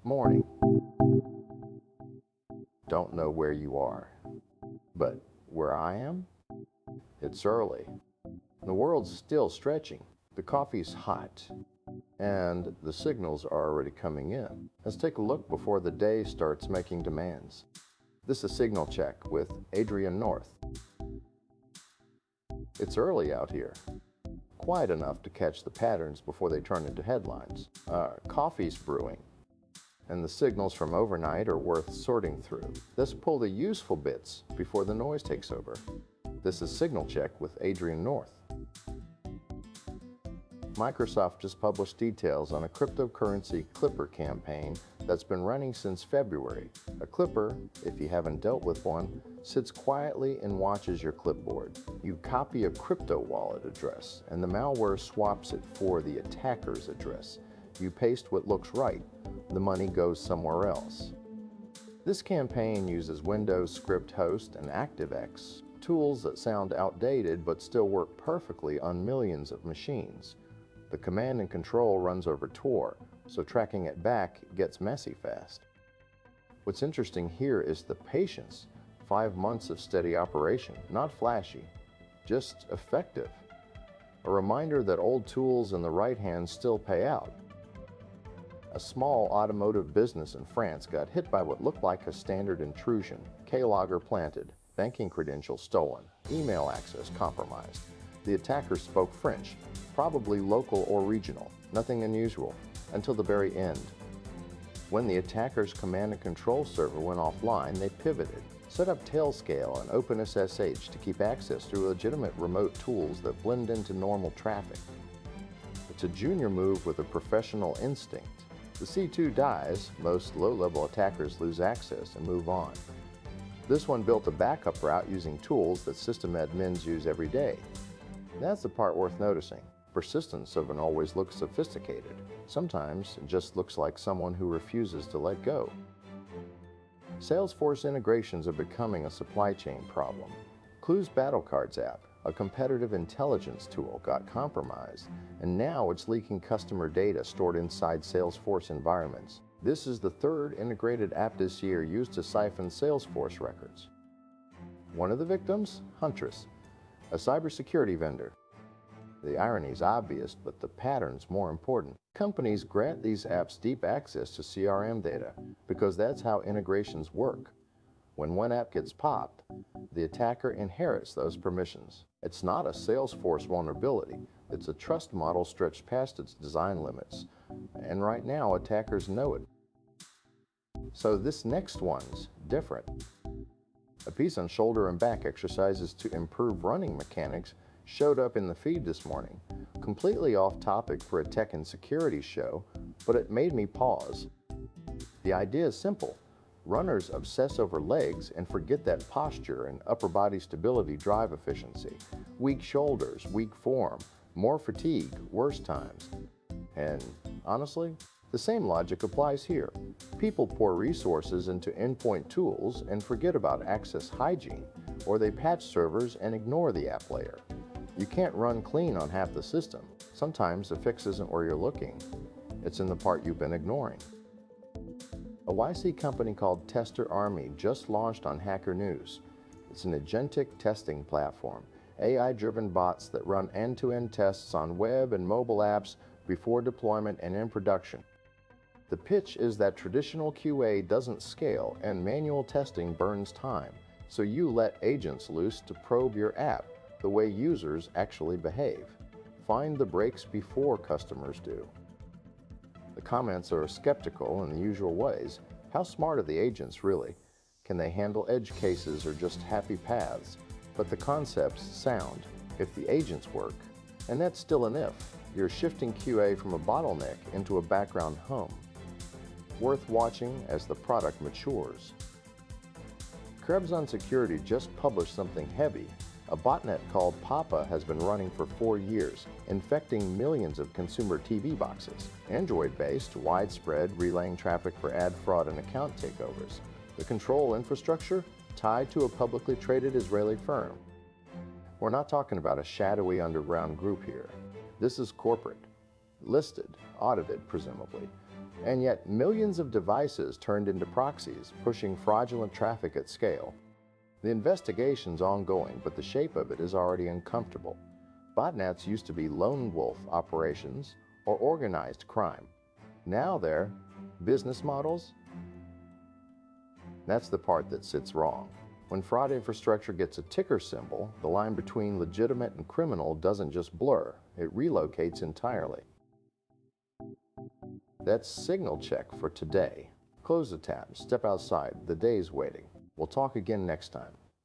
Morning. Don't know where you are, but where I am? It's early. The world's still stretching. The coffee's hot, and the signals are already coming in. Let's take a look before the day starts making demands. This is Signal Check with Adrian North. It's early out here. Quiet enough to catch the patterns before they turn into headlines. Coffee's brewing, and the signals from overnight are worth sorting through. Let's pull the useful bits before the noise takes over. This is Signal Check with Adrian North. Microsoft just published details on a cryptocurrency Clipper campaign that's been running since February. A Clipper, if you haven't dealt with one, sits quietly and watches your clipboard. You copy a crypto wallet address, and the malware swaps it for the attacker's address. You paste what looks right. The money goes somewhere else. This campaign uses Windows Script Host and ActiveX, tools that sound outdated but still work perfectly on millions of machines. The command and control runs over Tor, so tracking it back gets messy fast. What's interesting here is the patience. 5 months of steady operation, not flashy, just effective. A reminder that old tools in the right hand still pay out. A small automotive business in France got hit by what looked like a standard intrusion. Keylogger planted, banking credentials stolen, email access compromised. The attacker spoke French, probably local or regional, nothing unusual, until the very end. When the attacker's command and control server went offline, they pivoted, set up Tailscale and OpenSSH to keep access through legitimate remote tools that blend into normal traffic. It's a junior move with a professional instinct. The C2 dies, most low-level attackers lose access and move on. This one built a backup route using tools that system admins use every day. That's the part worth noticing. Persistence doesn't always look sophisticated. Sometimes it just looks like someone who refuses to let go. Salesforce integrations are becoming a supply chain problem. Clue's Battle Cards app, a competitive intelligence tool, got compromised, and now it's leaking customer data stored inside Salesforce environments. This is the third integrated app this year used to siphon Salesforce records. One of the victims? Huntress, a cybersecurity vendor. The irony is obvious, but the pattern's more important. Companies grant these apps deep access to CRM data because that's how integrations work. When one app gets popped, the attacker inherits those permissions. It's not a Salesforce vulnerability. It's a trust model stretched past its design limits. And right now, attackers know it. So this next one's different. A piece on shoulder and back exercises to improve running mechanics showed up in the feed this morning. Completely off topic for a tech and security show, but it made me pause. The idea is simple. Runners obsess over legs and forget that posture and upper body stability drive efficiency. Weak shoulders, weak form, more fatigue, worse times. And honestly, the same logic applies here. People pour resources into endpoint tools and forget about access hygiene, or they patch servers and ignore the app layer. You can't run clean on half the system. Sometimes the fix isn't where you're looking. It's in the part you've been ignoring. A YC company called Tester Army just launched on Hacker News. It's an agentic testing platform, AI-driven bots that run end-to-end tests on web and mobile apps before deployment and in production. The pitch is that traditional QA doesn't scale and manual testing burns time, so you let agents loose to probe your app the way users actually behave. Find the breaks before customers do. The comments are skeptical in the usual ways. How smart are the agents really? Can they handle edge cases or just happy paths? But the concept's sound, if the agents work. And that's still an if. You're shifting QA from a bottleneck into a background hum. Worth watching as the product matures. Krebs on Security just published something heavy. A botnet called Papa has been running for 4 years, infecting millions of consumer TV boxes. Android-based, widespread, relaying traffic for ad fraud and account takeovers. The control infrastructure tied to a publicly traded Israeli firm. We're not talking about a shadowy underground group here. This is corporate, listed, audited presumably. And yet, millions of devices turned into proxies, pushing fraudulent traffic at scale. The investigation's ongoing, but the shape of it is already uncomfortable. Botnets used to be lone wolf operations or organized crime. Now they're business models. That's the part that sits wrong. When fraud infrastructure gets a ticker symbol, the line between legitimate and criminal doesn't just blur, it relocates entirely. That's Signal Check for today. Close the tab, step outside, the day's waiting. We'll talk again next time.